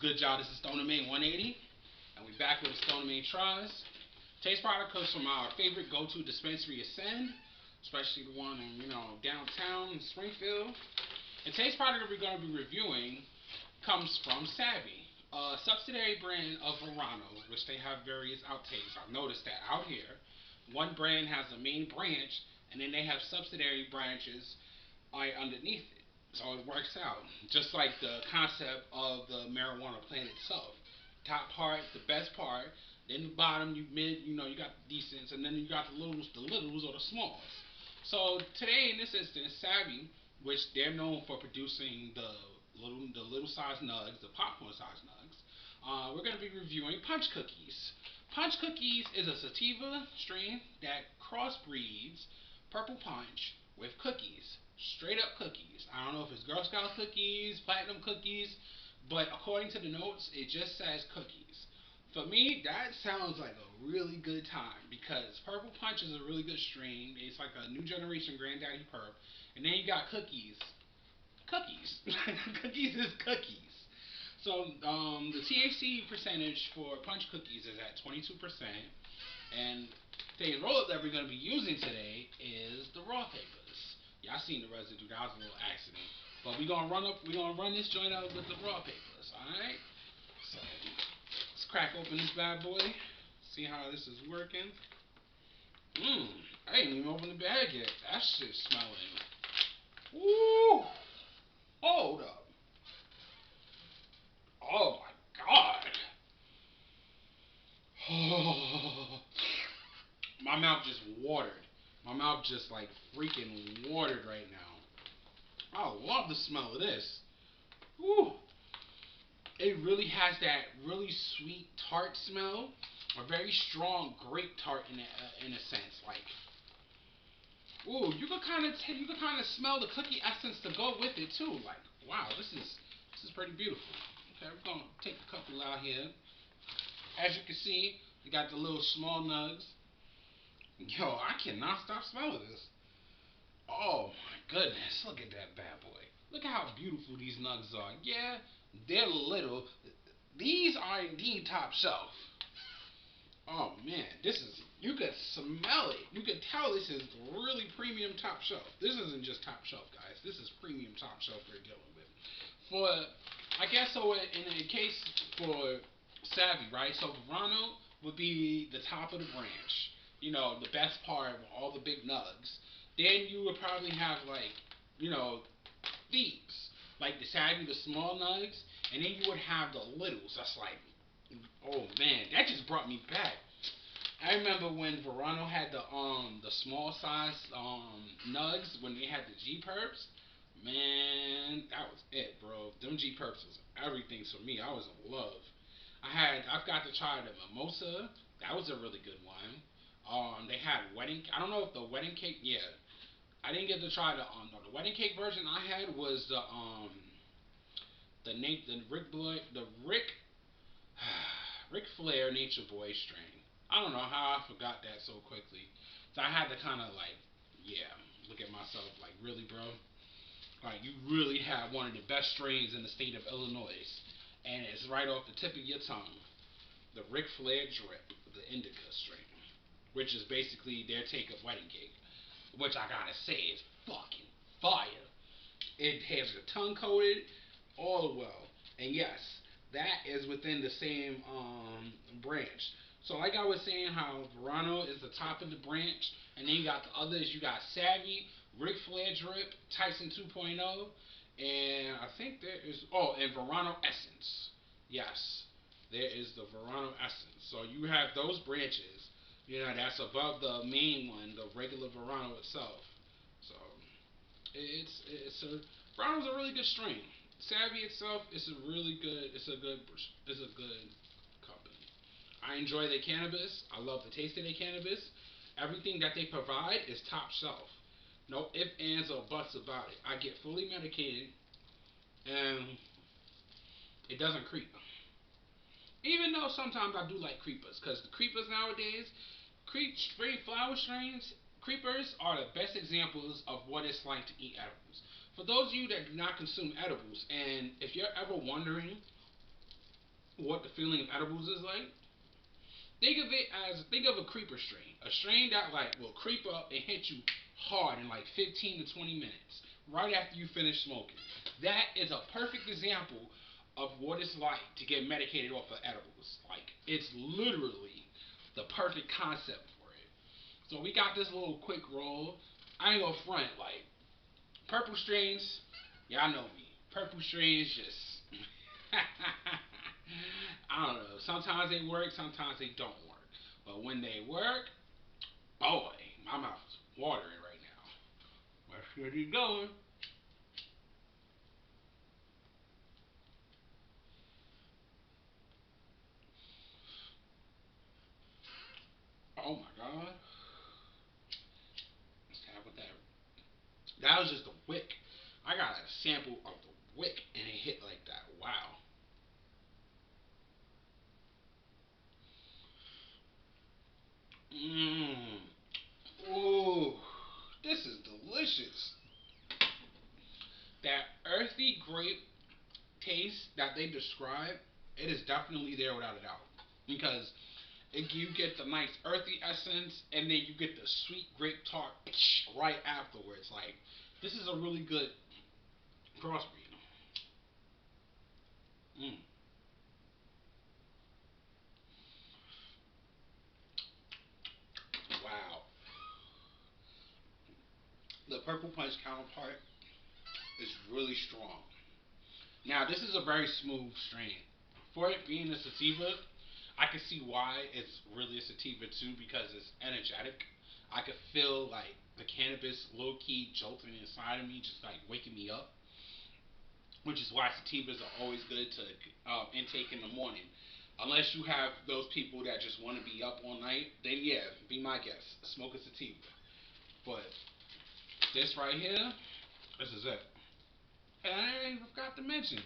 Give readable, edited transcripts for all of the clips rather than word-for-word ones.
good, y'all? This is Stoner Maine 180, and we're back with the Stoner Maine Tries. Today's product comes from our favorite go-to dispensary, Ascend, especially the one in downtown in Springfield. And today's product that we're going to be reviewing comes from Savvy, a subsidiary brand of Verano, which they have various outtakes. I've noticed that out here, one brand has a main branch, and then they have subsidiary branches underneath it. So it works out. Just like the concept of the marijuana plant itself. Top part, the best part. Then the bottom, you got the decents, and then you got the littles or the smalls. So today, in this instance, Savvy, which they're known for producing the little size nugs, the popcorn size nugs, we're going to be reviewing Punch Cookies. Punch Cookies is a sativa strain that crossbreeds Purple Punch with cookies. Straight up cookies. I don't know if it's Girl Scout cookies, platinum cookies, but according to the notes, it just says cookies. For me, that sounds like a really good time because Purple Punch is a really good strain. It's like a new generation Granddaddy Purp. And then you got cookies. Cookies. Cookies is cookies. So the THC percentage for Punch Cookies is at 22%. And the roll-up that we're going to be using today is the raw papers. Y'all seen the residue. That was a little accident. But we're gonna run this joint out with the raw papers, alright? So let's crack open this bad boy. See how this is working. I ain't even opened the bag yet. That shit's smelling. Ooh! Hold up. Oh my god. Oh. My mouth just watered. My mouth just like freaking watered right now. I love the smell of this. Woo. It really has that really sweet tart smell, a very strong grape tart in a sense. Like, ooh, you could kind of smell the cookie essence to go with it too. Like, wow, this is pretty beautiful. Okay, we're gonna take a couple out here. As you can see, we got the little small nugs. Yo, I cannot stop smelling this. Oh my goodness, look at that bad boy. Look how beautiful these nugs are. Yeah, they're little. These are indeed top shelf. Oh man, you can smell it. You can tell this is really premium top shelf. This isn't just top shelf, guys. This is premium top shelf we're dealing with. I guess so in a case for Savvy, right? So Verano would be the top of the branch. The best part with all the big nugs. Then you would probably have thieves, like the Savvy, the small nugs, and then you would have the littles. That's like, oh man, that just brought me back. I remember when Verano had the small size nugs when they had the G Perps. Man, that was it, bro. Them G Perps was everything for me. I was in love. I've got to try the mimosa. That was a really good one. They had wedding. I don't know if the wedding cake. Yeah, I didn't get to try the wedding cake version. I had was the Ric Flair Nature Boy strain. I don't know how I forgot that so quickly. So I had to kind of look at myself like, really, bro. Like, you really have one of the best strains in the state of Illinois, and it's right off the tip of your tongue. The Ric Flair Drip, the Indica strain, which is basically their take of wedding cake, which I gotta say is fucking fire. It has your tongue coated all well, and yes, that is within the same branch. So like I was saying, how Verano is the top of the branch, and then you got the others. You got Savvy, Ric Flair Drip, Tyson 2.0, and I think there is and Verano Essence. Yes, there is the Verano Essence. So you have those branches. That's above the main one, the regular Verano itself. So Verano's a really good strain. Savvy itself is a good company. I enjoy their cannabis. I love the taste of their cannabis. Everything that they provide is top shelf. No ifs, ands, or buts about it. I get fully medicated, and it doesn't creep. Even though sometimes I do like creepers, because the creepers nowadays, straight flower strains, creepers are the best examples of what it's like to eat edibles. For those of you that do not consume edibles, and if you're ever wondering what the feeling of edibles is like, think of a creeper strain, a strain that like will creep up and hit you hard in like 15 to 20 minutes right after you finish smoking. That is a perfect example of what it's like to get medicated off of edibles. Like it's literally the perfect concept for it. So we got this little quick roll. I ain't gonna front like purple strains. Y'all know me. Purple strains just I don't know. Sometimes they work, sometimes they don't work. But when they work, boy, my mouth is watering right now. Let's get it going. Oh my god. Let's have with that. That was just a wick. I got a sample of the wick and it hit like that. Wow. Mmm. Ooh. This is delicious. That earthy grape taste that they describe, it is definitely there without a doubt. Because you get the nice earthy essence, and then you get the sweet grape tart right afterwards. Like this is a really good crossbreed. Mm. Wow. The purple punch counterpart is really strong. Now this is a very smooth strain. For it being a sativa, I can see why it's really a sativa too because it's energetic. I could feel like the cannabis low key jolting inside of me, just like waking me up. Which is why sativas are always good to intake in the morning. Unless you have those people that just want to be up all night, then yeah, be my guest. Smoke a sativa. But this right here, this is it. And I ain't forgot to mention,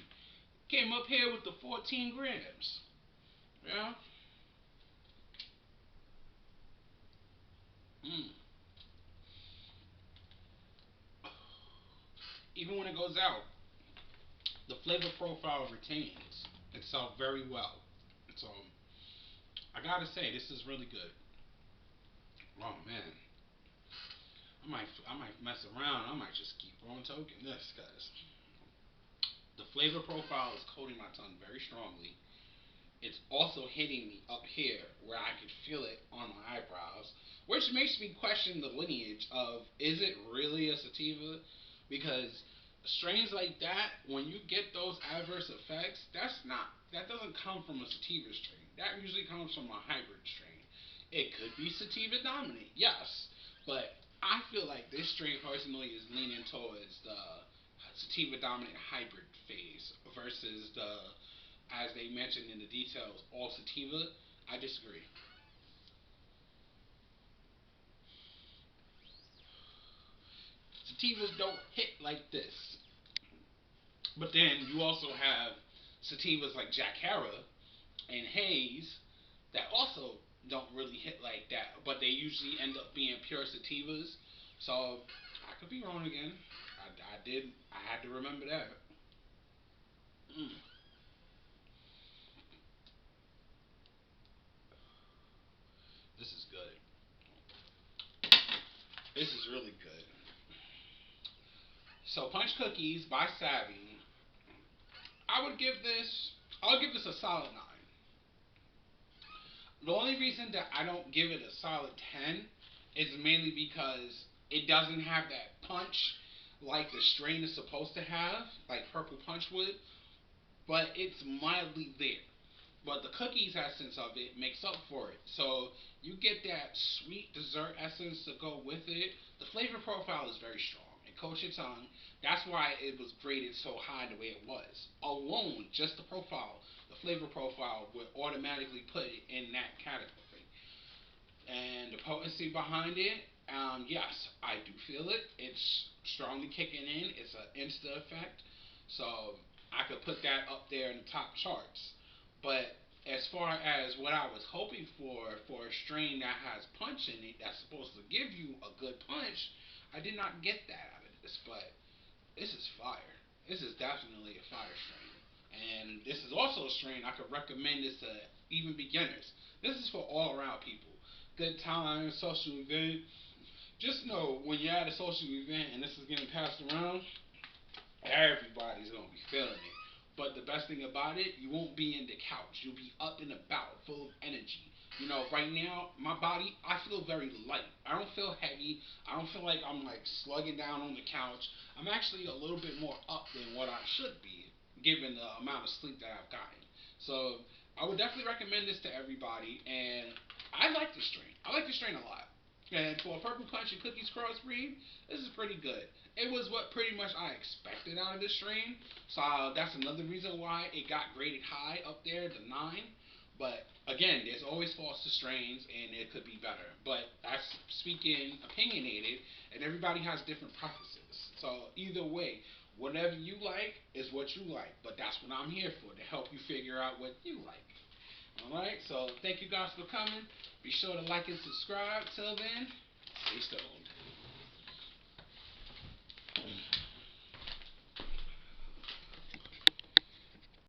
came up here with the 14 grams. Yeah. Mm. Even when it goes out, the flavor profile retains itself very well. So I gotta say, this is really good. Oh man, I might mess around. I might just keep on toking this, guys. The flavor profile is coating my tongue very strongly. It's also hitting me up here where I could feel it on my eyebrows, which makes me question the lineage of is it really a sativa? Because strains like that, when you get those adverse effects, that doesn't come from a sativa strain. That usually comes from a hybrid strain. It could be sativa dominant, yes, but I feel like this strain personally is leaning towards the sativa dominant hybrid phase versus the as they mentioned in the details, all sativa. I disagree. Sativas don't hit like this. But then you also have sativas like Jack Hara and Haze that also don't really hit like that, but they usually end up being pure sativas. So I could be wrong again. I did. I had to remember that. Mm, this is good. This is really good. So Punch Cookies by Savvy. I would give this. I'll give this a solid 9. The only reason that I don't give it a solid 10 is mainly because it doesn't have that punch like the strain is supposed to have, like Purple Punch would, but it's mildly there. But the cookies essence of it makes up for it. So you get that sweet dessert essence to go with it. The flavor profile is very strong. It coats your tongue. That's why it was graded so high the way it was. Alone, just the profile, the flavor profile would automatically put it in that category. And the potency behind it, yes, I do feel it. It's strongly kicking in. It's an insta effect. So I could put that up there in the top charts. But as far as what I was hoping for a strain that has punch in it, that's supposed to give you a good punch, I did not get that out of this. But this is fire. This is definitely a fire strain. And this is also a strain I could recommend this to even beginners. This is for all around people. Good time, social event. Just know when you're at a social event and this is getting passed around, everybody's gonna be feeling it. But the best thing about it, you won't be in the couch. You'll be up and about, full of energy. You know, right now, my body, I feel very light. I don't feel heavy. I don't feel like I'm like slugging down on the couch. I'm actually a little bit more up than what I should be, given the amount of sleep that I've gotten. So I would definitely recommend this to everybody. And I like this strain. I like this strain a lot. And for a purple punch and cookies crossbreed, this is pretty good. It was what pretty much I expected out of this strain. So that's another reason why it got graded high up there, the 9. But again, there's always false to strains, and it could be better. But that's speaking opinionated, and everybody has different preferences. So either way, whatever you like is what you like. But that's what I'm here for, to help you figure out what you like. Alright, so thank you guys for coming. Be sure to like and subscribe. Till then, stay stoned.